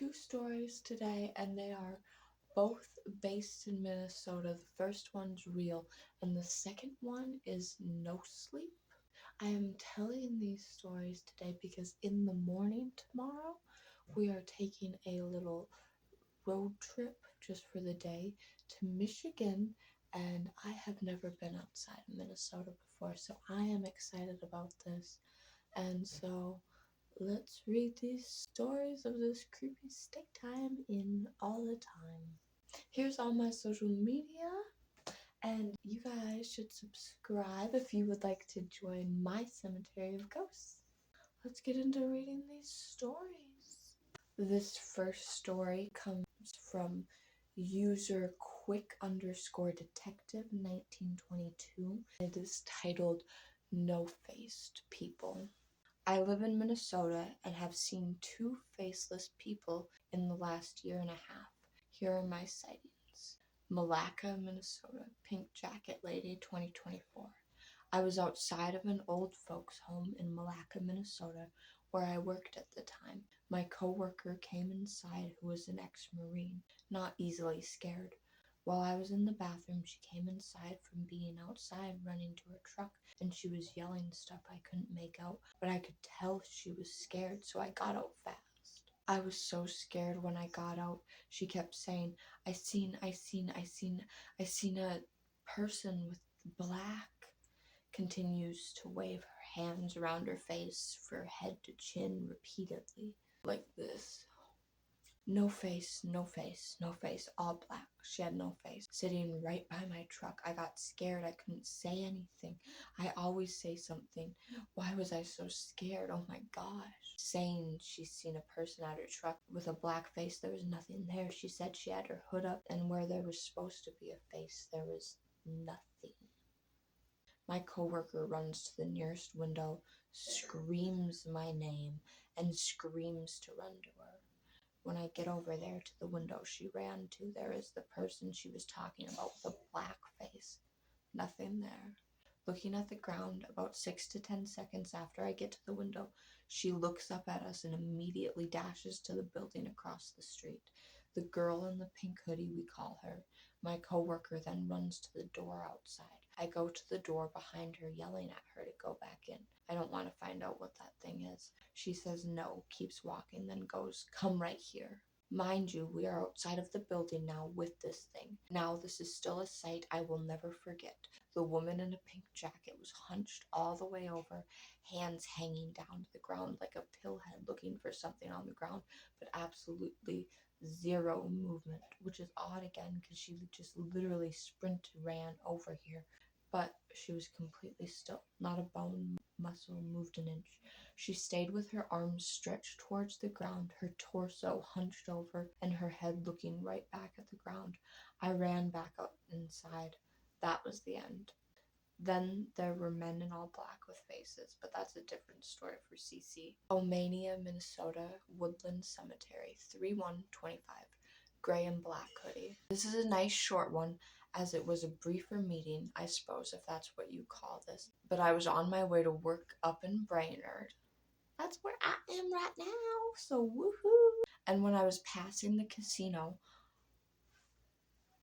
two stories today, and they are both based in Minnesota. The first one's real, and the second one is no sleep. I am telling these stories today because in the morning tomorrow, we are taking a little road trip just for the day to Michigan, and I have never been outside of Minnesota before, so I am excited about this. And so let's read these stories of this creepy stay time in all the time. Here's all my social media, and you guys should subscribe if you would like to join my cemetery of ghosts. Let's get into reading these stories. This first story comes from user quick_detective 1922. It is titled No-Faced People. I live in Minnesota and have seen 2 faceless people in the last year and a half. Here are my sightings. Malacca, Minnesota, Pink Jacket Lady, 2024. I was outside of an old folks home in Malacca, Minnesota, where I worked at the time. My coworker came inside, who was an ex-Marine, not easily scared. While I was in the bathroom, she came inside from being outside, running to her truck, and she was yelling stuff I couldn't make out, but I could tell she was scared, so I got out fast. I was so scared when I got out. She kept saying, I seen a person with black. Continues to wave her hands around her face, from head to chin, repeatedly, like this. No face, no face, no face, all black. She had no face. Sitting right by my truck. I got scared. I couldn't say anything. I always say something. Why was I so scared? Oh my gosh. Saying she's seen a person at her truck with a black face. There was nothing there. She said she had her hood up, and where there was supposed to be a face, there was nothing. My coworker runs to the nearest window, screams my name, and screams to run to her. When I get over there to the window she ran to, there is the person she was talking about with a black face. Nothing there. Looking at the ground, about 6 to 10 seconds after I get to the window, she looks up at us and immediately dashes to the building across the street. The girl in the pink hoodie, we call her. My coworker then runs to the door outside. I go to the door behind her, yelling at her to go back in. I don't want to find out what that thing is. She says no, keeps walking, then goes, come right here. Mind you, we are outside of the building now with this thing. Now this is still a sight I will never forget. The woman in a pink jacket was hunched all the way over, hands hanging down to the ground like a pillhead, looking for something on the ground, but absolutely zero movement, which is odd again because she just literally ran over here. But she was completely still. Not a bone muscle moved an inch. She stayed with her arms stretched towards the ground, her torso hunched over, and her head looking right back at the ground. I ran back up inside. That was the end. Then there were men in all black with faces, but that's a different story for CC. Omania, Minnesota, Woodland Cemetery, 3/1/25. Gray and black hoodie. This is a nice short one, as it was a briefer meeting, I suppose, if that's what you call this. But I was on my way to work up in Brainerd. That's where I am right now, so woohoo! And when I was passing the casino,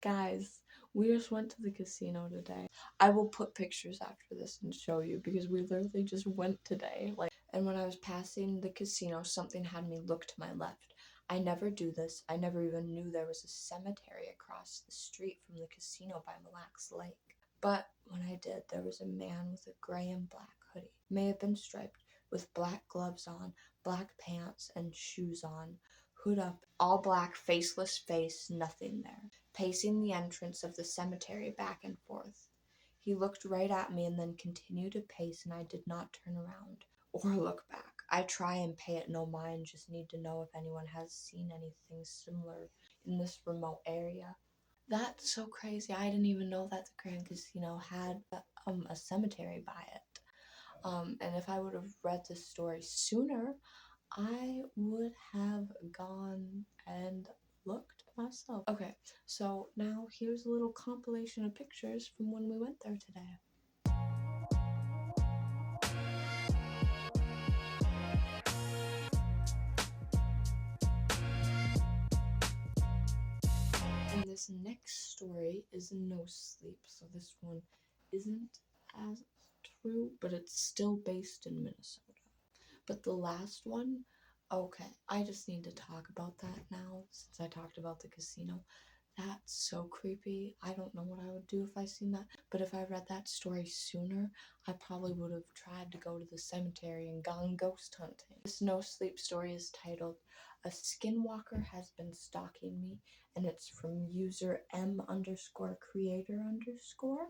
guys, we just went to the casino today. I will put pictures after this and show you, because we literally just went today. And when I was passing the casino, something had me look to my left. I never do this. I never even knew there was a cemetery across the street from the casino by Mille Lacs Lake. But when I did, there was a man with a gray and black hoodie. May have been striped, with black gloves on, black pants and shoes on, hood up, all black, faceless face, nothing there, pacing the entrance of the cemetery back and forth. He looked right at me and then continued to pace, and I did not turn around or look back. I try and pay it no mind, just need to know if anyone has seen anything similar in this remote area. That's so crazy. I didn't even know that the Grand Casino had a cemetery by it. And if I would have read this story sooner, I would have gone and looked myself. Okay, so now here's a little compilation of pictures from when we went there today. this next story is no sleep, so this one isn't as true, but it's still based in Minnesota. But the last one, okay, I just need to talk about that now since I talked about the casino. That's so creepy. I don't know what I would do if I seen that. But if I read that story sooner, I probably would have tried to go to the cemetery and gone ghost hunting. This no sleep story is titled, "A Skinwalker Has Been Stalking Me," and it's from user M_creator_.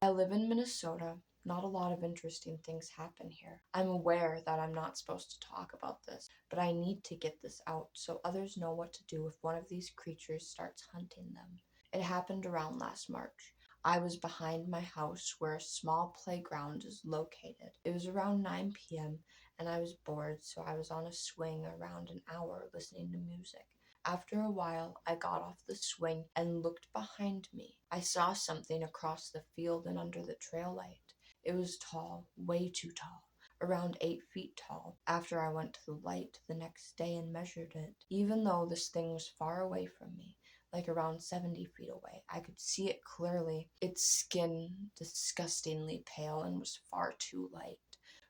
I live in Minnesota. Not a lot of interesting things happen here. I'm aware that I'm not supposed to talk about this, but I need to get this out so others know what to do if one of these creatures starts hunting them. It happened around last March. I was behind my house where a small playground is located. It was around 9 p.m. and I was bored, so I was on a swing around an hour listening to music. After a while, I got off the swing and looked behind me. I saw something across the field and under the trail light. It was tall, way too tall, around 8 feet tall. After I went to the light the next day and measured it, even though this thing was far away from me, like around 70 feet away, I could see it clearly. Its skin disgustingly pale and was far too light,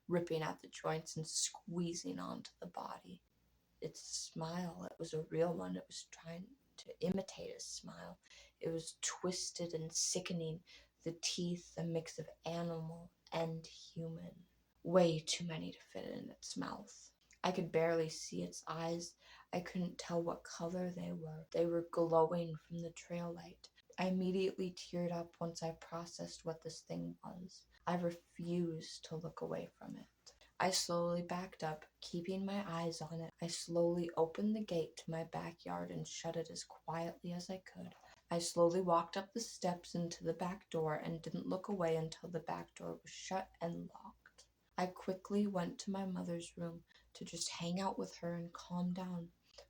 ripping at the joints and squeezing onto the body. Its smile, it was a real one. It was trying to imitate a smile. It was twisted and sickening, the teeth a mix of animal and human. Way too many to fit in its mouth. I could barely see its eyes. I couldn't tell what color they were. They were glowing from the trail light. I immediately teared up once I processed what this thing was. I refused to look away from it. I slowly backed up, keeping my eyes on it. I slowly opened the gate to my backyard and shut it as quietly as I could. I slowly walked up the steps into the back door and didn't look away until the back door was shut and locked. I quickly went to my mother's room to just hang out with her and calm down,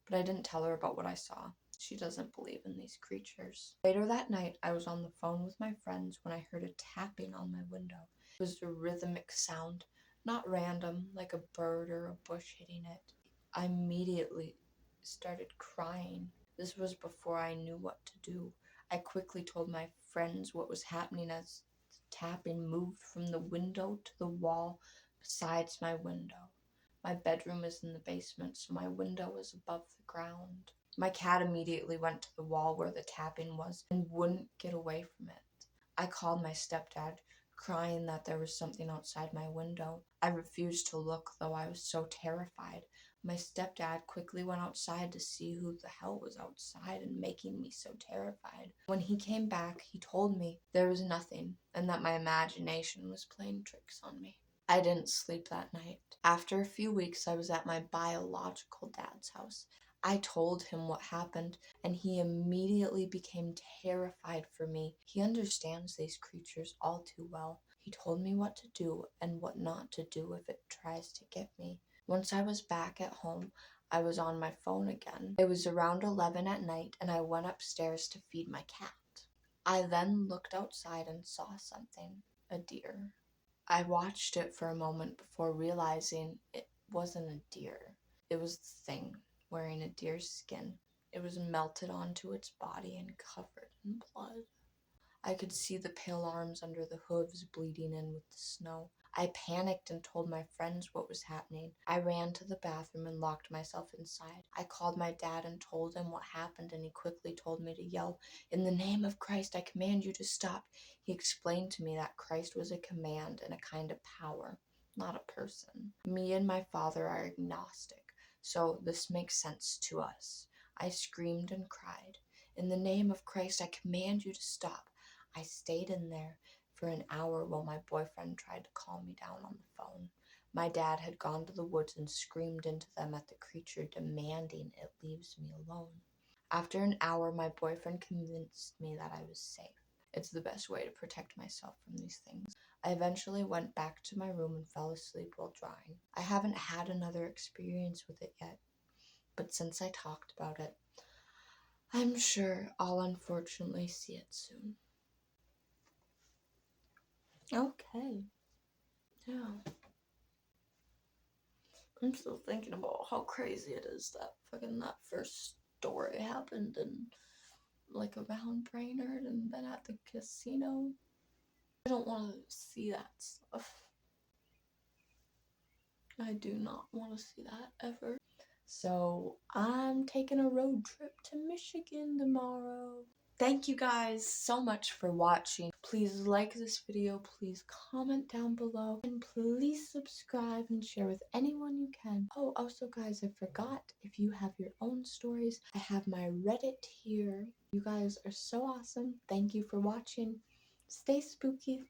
but I didn't tell her about what I saw. She doesn't believe in these creatures. Later that night, I was on the phone with my friends when I heard a tapping on my window. It was a rhythmic sound. Not random, like a bird or a bush hitting it. I immediately started crying. This was before I knew what to do. I quickly told my friends what was happening as the tapping moved from the window to the wall besides my window. My bedroom is in the basement, so my window is above the ground. My cat immediately went to the wall where the tapping was and wouldn't get away from it. I called my stepdad, crying that there was something outside my window. I refused to look, though I was so terrified. My stepdad quickly went outside to see who the hell was outside and making me so terrified. When he came back, he told me there was nothing and that my imagination was playing tricks on me. I didn't sleep that night. After a few weeks, I was at my biological dad's house. I told him what happened, and he immediately became terrified for me. He understands these creatures all too well. He told me what to do and what not to do if it tries to get me. Once I was back at home, I was on my phone again. It was around 11 at night, and I went upstairs to feed my cat. I then looked outside and saw something, a deer. I watched it for a moment before realizing it wasn't a deer. It was the thing wearing a deer's skin. It was melted onto its body and covered in blood. I could see the pale arms under the hooves bleeding in with the snow. I panicked and told my friends what was happening. I ran to the bathroom and locked myself inside. I called my dad and told him what happened, and he quickly told me to yell, "In the name of Christ, I command you to stop." He explained to me that Christ was a command and a kind of power, not a person. Me and my father are agnostic, so this makes sense to us. I screamed and cried, "In the name of Christ, I command you to stop." I stayed in there for an hour while my boyfriend tried to calm me down on the phone. My dad had gone to the woods and screamed into them at the creature, demanding it leaves me alone. After an hour, my boyfriend convinced me that I was safe. It's the best way to protect myself from these things. I eventually went back to my room and fell asleep while drawing. I haven't had another experience with it yet, but since I talked about it, I'm sure I'll unfortunately see it soon. Okay. Yeah. I'm still thinking about how crazy it is that that first story happened, and like around Brainerd and then at the casino. I don't want to see that stuff. I do not want to see that ever. So I'm taking a road trip to Michigan tomorrow. Thank you guys so much for watching. Please like this video, please comment down below, and please subscribe and share with anyone you can. Oh, also guys, I forgot, if you have your own stories, I have my Reddit here. You guys are so awesome. Thank you for watching. Stay spooky.